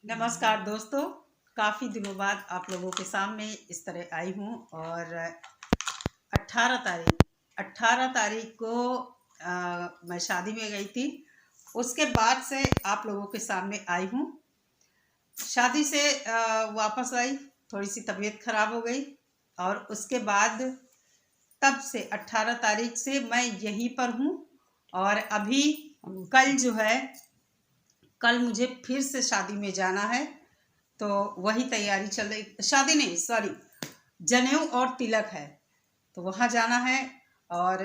नमस्कार दोस्तों, काफ़ी दिनों बाद आप लोगों के सामने इस तरह आई हूँ और 18 तारीख को मैं शादी में गई थी। उसके बाद से आप लोगों के सामने आई हूँ। शादी से वापस आई, थोड़ी सी तबीयत खराब हो गई और उसके बाद तब से 18 तारीख से मैं यहीं पर हूँ। और अभी कल जो है, कल मुझे फिर से शादी में जाना है, तो वही तैयारी चल रही। शादी नहीं, सॉरी, जनेऊ और तिलक है, तो वहाँ जाना है। और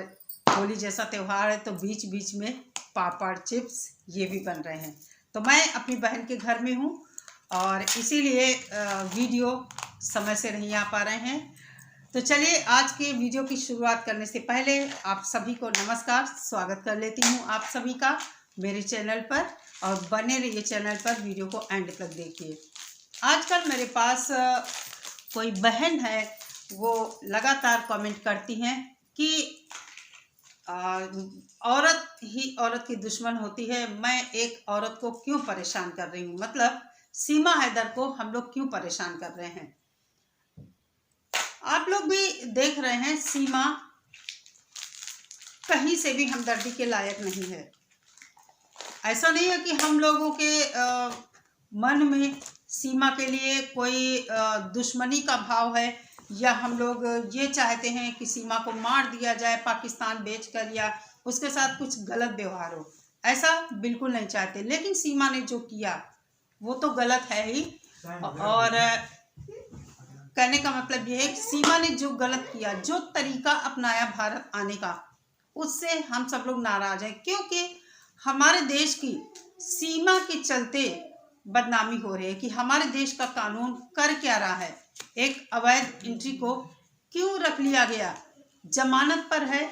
होली जैसा त्यौहार है तो बीच बीच में पापड़ चिप्स ये भी बन रहे हैं। तो मैं अपनी बहन के घर में हूँ और इसीलिए वीडियो समय से नहीं आ पा रहे हैं। तो चलिए, आज के वीडियो की शुरुआत करने से पहले आप सभी को नमस्कार, स्वागत कर लेती हूँ आप सभी का मेरे चैनल पर। और बने रहिए चैनल पर, वीडियो को एंड तक देखिए। आजकल मेरे पास कोई बहन है, वो लगातार कमेंट करती हैं कि औरत ही औरत की दुश्मन होती है। मैं एक औरत को क्यों परेशान कर रही हूँ, मतलब सीमा हैदर को हम लोग क्यों परेशान कर रहे हैं। आप लोग भी देख रहे हैं, सीमा कहीं से भी हमदर्दी के लायक नहीं है। ऐसा नहीं है कि हम लोगों के मन में सीमा के लिए कोई दुश्मनी का भाव है, या हम लोग ये चाहते हैं कि सीमा को मार दिया जाए पाकिस्तान बेचकर, या उसके साथ कुछ गलत व्यवहार हो। ऐसा बिल्कुल नहीं चाहते, लेकिन सीमा ने जो किया वो तो गलत है ही। और कहने का मतलब ये है कि सीमा ने जो गलत किया, जो तरीका अपनाया भारत आने का, उससे हम सब लोग नाराज हैं। क्योंकि हमारे देश की सीमा के चलते बदनामी हो रही है कि हमारे देश का कानून कर क्या रहा है। एक अवैध एंट्री को क्यों रख लिया गया, जमानत पर है,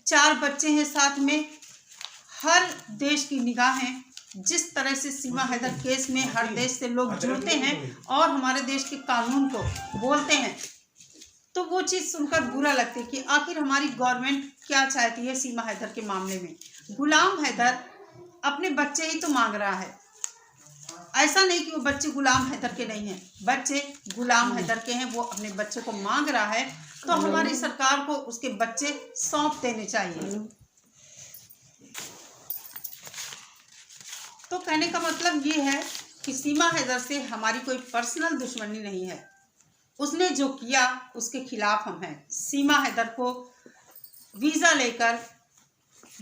4 बच्चे हैं साथ में। हर देश की निगाहें जिस तरह से सीमा हैदर केस में हर देश से लोग जुड़ते हैं और हमारे देश के कानून को बोलते हैं, तो वो चीज़ सुनकर बुरा लगता है कि आखिर हमारी गवर्नमेंट क्या चाहती है सीमा हैदर के मामले में। गुलाम हैदर अपने बच्चे ही तो मांग रहा है, ऐसा नहीं कि वो बच्चे गुलाम हैदर के नहीं हैं। बच्चे गुलाम हैदर के हैं, वो अपने बच्चे को मांग रहा है, तो हमारी सरकार को उसके बच्चे सौंप देने चाहिए। तो कहने का मतलब ये है कि सीमा हैदर से हमारी कोई पर्सनल दुश्मनी नहीं है। उसने जो किया उसके खिलाफ हम हैं। सीमा हैदर को वीज़ा लेकर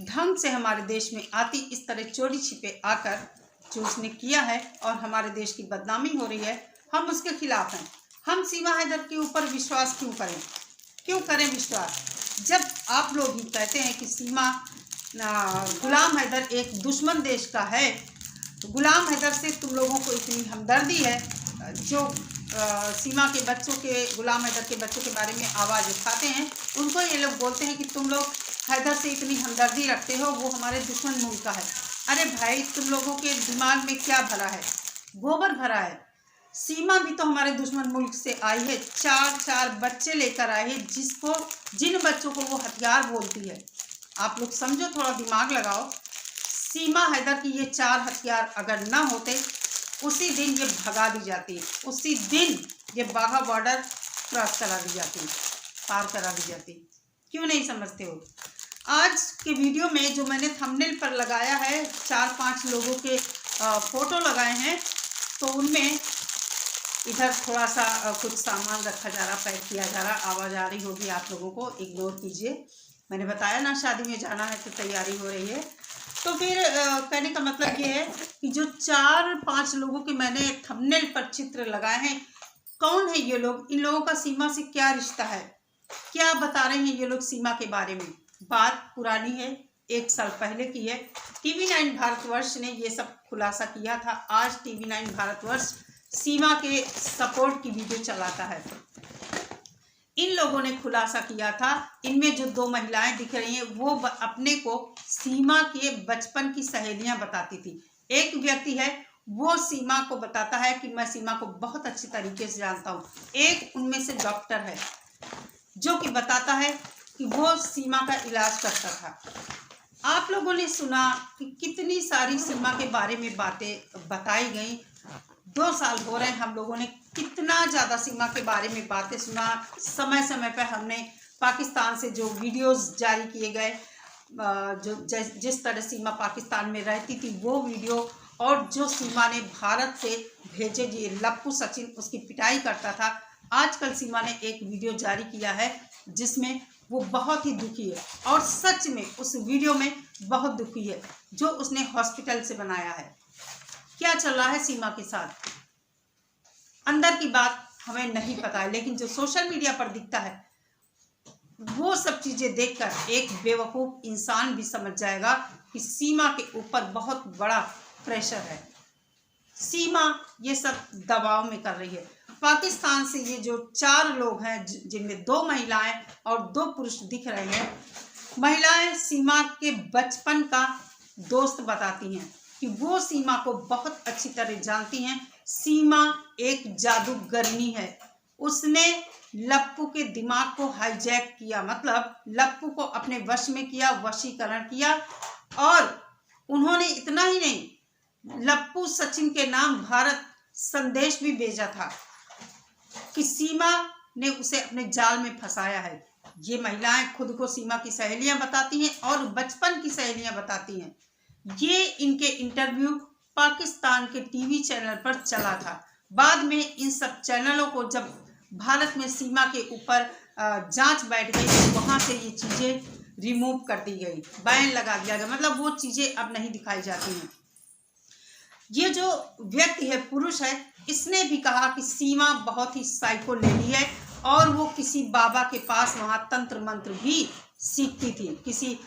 ढंग से हमारे देश में आती, इस तरह चोरी छिपे आकर जो उसने किया है और हमारे देश की बदनामी हो रही है, हम उसके खिलाफ हैं। हम सीमा हैदर के ऊपर विश्वास क्यों करें विश्वास, जब आप लोग ही कहते हैं कि सीमा गुलाम हैदर एक दुश्मन देश का है। तो गुलाम हैदर से तुम लोगों को इतनी हमदर्दी है, जो सीमा के बच्चों के, गुलाम हैदर के बच्चों के बारे में आवाज़ उठाते हैं, उनको ये लोग बोलते हैं कि तुम लोग हैदर से इतनी हमदर्दी रखते हो, वो हमारे दुश्मन मुल्क का है। अरे भाई, तुम लोगों के दिमाग में क्या भरा है, गोबर भरा है। सीमा भी तो हमारे दुश्मन मुल्क से आई है, 4 बच्चे लेकर आई है, जिन बच्चों को वो हथियार बोलती है। आप लोग समझो, थोड़ा दिमाग लगाओ। सीमा हैदर की ये 4 हथियार अगर ना होते, उसी दिन ये भगा दी जाती, उसी दिन ये बाघा बॉर्डर क्रॉस करा दी जाती, पार करा दी जाती। क्यों नहीं समझते हो। आज के वीडियो में जो मैंने थंबनेल पर लगाया है, 4-5 लोगों के फोटो लगाए हैं, तो उनमें इधर थोड़ा सा कुछ सामान रखा जा रहा, पैक किया जा रहा। आवाज़ आ रही होगी, आप लोगों को इग्नोर कीजिए। मैंने बताया ना, शादी में जाना है तो तैयारी हो रही है। तो फिर कहने का मतलब ये है कि जो 4-5 लोगों के मैंने थंबनेल पर चित्र लगाए हैं, कौन है ये लोग, इन लोगों का सीमा से क्या रिश्ता है, क्या बता रहे हैं ये लोग सीमा के बारे में। बात पुरानी है, 1 साल पहले की है। TV9 भारतवर्ष ने ये सब खुलासा किया था। आज TV9 भारतवर्ष सीमा के सपोर्ट की वीडियो चलाता है। इन लोगों ने खुलासा किया था। इनमें जो 2 महिलाएं दिख रही हैं, वो अपने को सीमा के बचपन की सहेलियां बताती थी। एक व्यक्ति है, वो सीमा को बताता है कि मैं सीमा को बहुत अच्छी तरीके से जानता हूँ। एक उनमें से डॉक्टर है जो कि बताता है कि वो सीमा का इलाज करता था। आप लोगों ने सुना कि कितनी सारी सीमा के बारे में बातें बताई गई। 2 साल हो रहे हैं, हम लोगों ने कितना ज़्यादा सीमा के बारे में बातें सुना। समय समय पर हमने पाकिस्तान से जो वीडियोस जारी किए गए, जो जिस तरह सीमा पाकिस्तान में रहती थी वो वीडियो, और जो सीमा ने भारत से भेजे जी लप्पू सचिन उसकी पिटाई करता था। आजकल सीमा ने एक वीडियो जारी किया है जिसमें वो बहुत ही दुखी है, और सच में उस वीडियो में बहुत दुखी है, जो उसने हॉस्पिटल से बनाया है। क्या चल रहा है सीमा के साथ, अंदर की बात हमें नहीं पता है, लेकिन जो सोशल मीडिया पर दिखता है वो सब चीजें देखकर एक बेवकूफ इंसान भी समझ जाएगा कि सीमा के ऊपर बहुत बड़ा प्रेशर है। सीमा ये सब दबाव में कर रही है। पाकिस्तान से ये जो 4 लोग हैं, जिनमें 2 महिलाएं और 2 पुरुष दिख रहे हैं, महिलाएं सीमा के बचपन का दोस्त बताती हैं कि वो सीमा को बहुत अच्छी तरह जानती हैं। सीमा एक जादूगरनी है, उसने लप्पू के दिमाग को हाईजैक किया, मतलब लप्पू को अपने वश में किया, वशीकरण किया, और उन्होंने इतना ही नहीं, लप्पू सचिन के नाम भारत संदेश भी भेजा था कि सीमा ने उसे अपने जाल में फंसाया है। ये महिलाएं खुद को सीमा की सहेलियां बताती हैं और बचपन की सहेलियां बताती हैं। ये इनके इंटरव्यू पाकिस्तान के टीवी चैनल पर चला था। बाद में इन सब चैनलों को जब भारत में सीमा के ऊपर जांच बैठ गई तो वहां से ये चीजें रिमूव कर दी गई, बैन लगा दिया गया, मतलब वो चीजें अब नहीं दिखाई जाती हैं। ये जो व्यक्ति है, पुरुष है, इसने भी कहा कि सीमा बहुत ही साइको लेडी है और वो किसी बाबा के पास वहाँ तंत्र मंत्र भी सीखती थी, किसी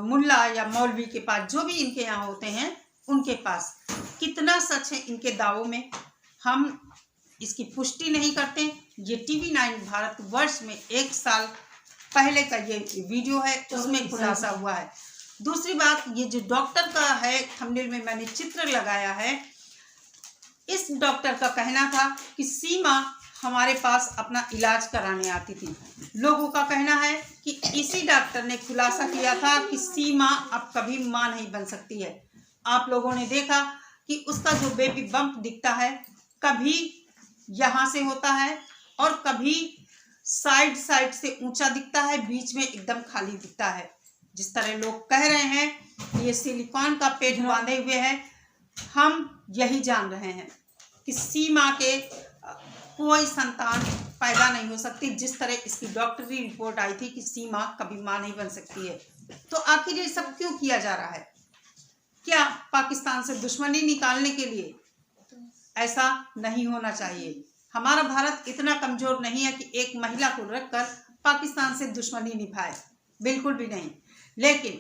मुल्ला या मौलवी के पास, जो भी इनके यहाँ होते हैं उनके पास। कितना सच है इनके दावों में, हम इसकी पुष्टि नहीं करते। ये TV9 भारतवर्ष में 1 साल पहले का ये वीडियो है, उसमें खुलासा हुआ है। दूसरी बात, ये जो डॉक्टर का है, थंबनेल में मैंने चित्र लगाया है, इस डॉक्टर का कहना था कि सीमा हमारे पास अपना इलाज कराने आती थी। लोगों का कहना है कि इसी डॉक्टर ने खुलासा किया था कि सीमा अब कभी मां नहीं बन सकती है। आप लोगों ने देखा कि उसका जो बेबी बम्प दिखता है, कभी यहाँ से होता है और कभी साइड से ऊंचा दिखता है, बीच में एकदम खाली दिखता है। जिस तरह लोग कह रहे हैं ये सिलिकॉन का पेट बांधे हुए है, हम यही जान रहे हैं कि सीमा के कोई संतान पैदा नहीं हो सकती। जिस तरह इसकी डॉक्टरी रिपोर्ट आई थी कि सीमा कभी मां नहीं बन सकती है। तो आखिर ये सब क्यों किया जा रहा है? क्या पाकिस्तान से दुश्मनी निकालने के लिए? ऐसा नहीं होना चाहिए। हमारा भारत इतना कमजोर नहीं है कि एक महिला को रखकर पाकिस्तान से दुश्मनी निभाए, बिल्कुल भी नहीं। लेकिन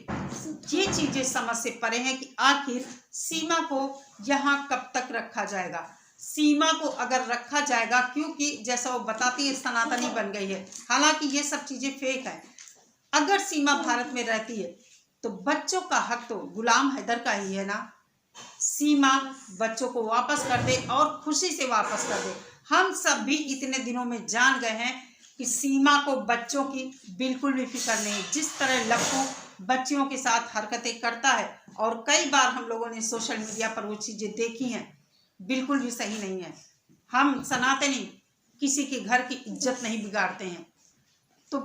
ये चीजें समझ से परे हैं कि आखिर सीमा को यहाँ कब तक रखा जाएगा। सीमा को अगर रखा जाएगा, क्योंकि जैसा वो बताती है सनातनी बन गई है, हालांकि ये सब चीजें फेक है। अगर सीमा भारत में रहती है तो बच्चों का हक तो गुलाम हैदर का ही है ना। सीमा बच्चों को वापस कर दे और खुशी से वापस कर दे। हम सब भी इतने दिनों में जान गए हैं कि सीमा को बच्चों की बिल्कुल भी फिक्र नहीं। जिस तरह लप्पू बच्चियों के साथ हरकतें करता है, और कई बार हम लोगों ने सोशल मीडिया पर वो चीज़ें देखी हैं, बिल्कुल भी सही नहीं है। हम सनातनी किसी के घर की इज्जत नहीं बिगाड़ते हैं। तो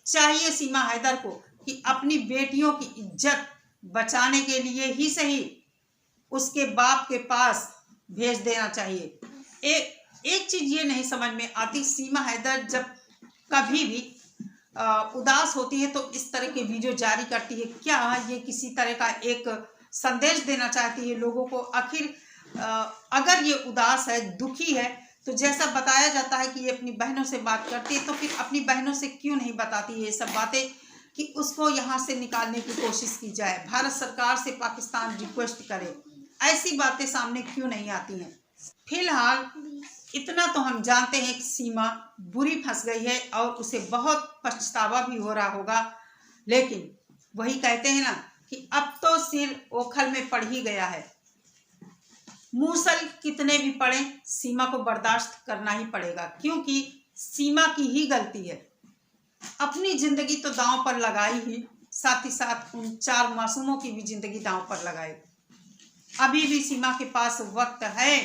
चाहिए सीमा हैदर को कि अपनी बेटियों की इज्जत बचाने के लिए ही सही उसके बाप के पास भेज देना चाहिए। एक चीज ये नहीं समझ में आती, सीमा हैदर जब कभी भी उदास होती है तो इस तरह के वीडियो जारी करती है। क्या ये किसी तरह का एक संदेश देना चाहती है लोगों को? आखिर अगर ये उदास है, दुखी है, तो जैसा बताया जाता है कि ये अपनी बहनों से बात करती है, तो फिर अपनी बहनों से क्यों नहीं बताती ये सब बातें कि उसको यहाँ से निकालने की कोशिश की जाए, भारत सरकार से पाकिस्तान रिक्वेस्ट करे। ऐसी बातें सामने क्यों नहीं आती हैं? फिलहाल इतना तो हम जानते हैं कि सीमा बुरी फंस गई है और उसे बहुत पछतावा भी हो रहा होगा। लेकिन वही कहते हैं ना कि अब तो सिर ओखल में पड़ ही गया है। मूसल कितने भी पड़े, सीमा को बर्दाश्त करना ही पड़ेगा, क्योंकि सीमा की ही गलती है। अपनी जिंदगी तो दांव पर लगाई ही, साथ ही साथ उन 4 मासूमों की भी जिंदगी दांव पर लगाई। अभी भी सीमा के पास वक्त है,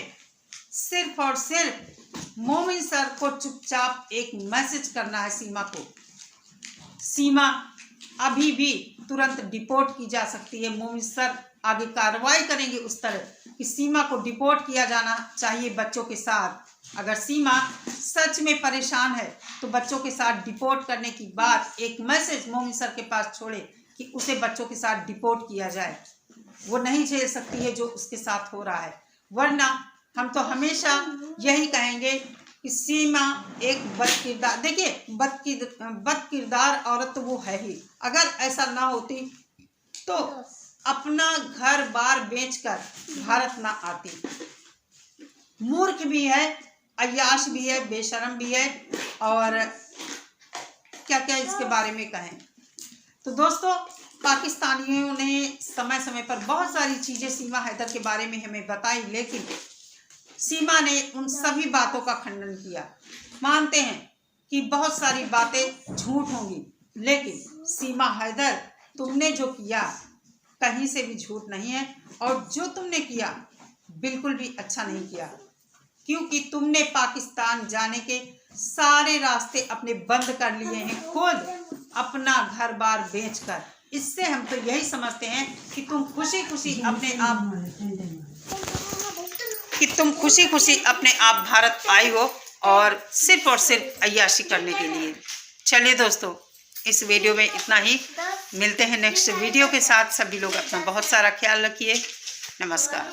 सिर्फ और सिर्फ मोमिन सर को चुपचाप एक मैसेज करना है सीमा को। सीमा अभी भी तुरंत डिपोर्ट की जा सकती है। मोमिन सर आगे कार्रवाई करेंगे उस तरह कि सीमा को डिपोर्ट किया जाना चाहिए बच्चों के साथ। अगर सीमा सच में परेशान है तो बच्चों के साथ डिपोर्ट करने की बात एक मैसेज मोमिन सर के पास छोड़े कि उसे बच्चों के साथ डिपोर्ट किया जाए। वो नहीं झेल सकती है जो उसके साथ हो रहा है। वरना हम तो हमेशा यही कहेंगे कि सीमा एक बदकिरदार, देखिए बदकिरदार औरत तो वो है ही। अगर ऐसा ना होती तो अपना घर बार बेचकर भारत ना आती। मूर्ख भी है, अय्याश भी है, बेशरम भी है, और क्या क्या इसके बारे में कहें। तो दोस्तों, पाकिस्तानियों ने समय समय पर बहुत सारी चीज़ें सीमा हैदर के बारे में हमें बताई, लेकिन सीमा ने उन सभी बातों का खंडन किया। मानते हैं कि बहुत सारी बातें झूठ होंगी, लेकिन सीमा हैदर तुमने जो किया कहीं से भी झूठ नहीं है, और जो तुमने किया बिल्कुल भी अच्छा नहीं किया, क्योंकि तुमने पाकिस्तान जाने के सारे रास्ते अपने बंद कर लिए हैं, खुद अपना घर बार बेचकर। इससे हम तो यही समझते हैं कि तुम खुशी खुशी अपने आप भारत आई हो, और सिर्फ अय्याशी करने के लिए। चलिए दोस्तों, इस वीडियो में इतना ही। मिलते हैं नेक्स्ट वीडियो के साथ। सभी लोग अपना बहुत सारा ख्याल रखिए। नमस्कार।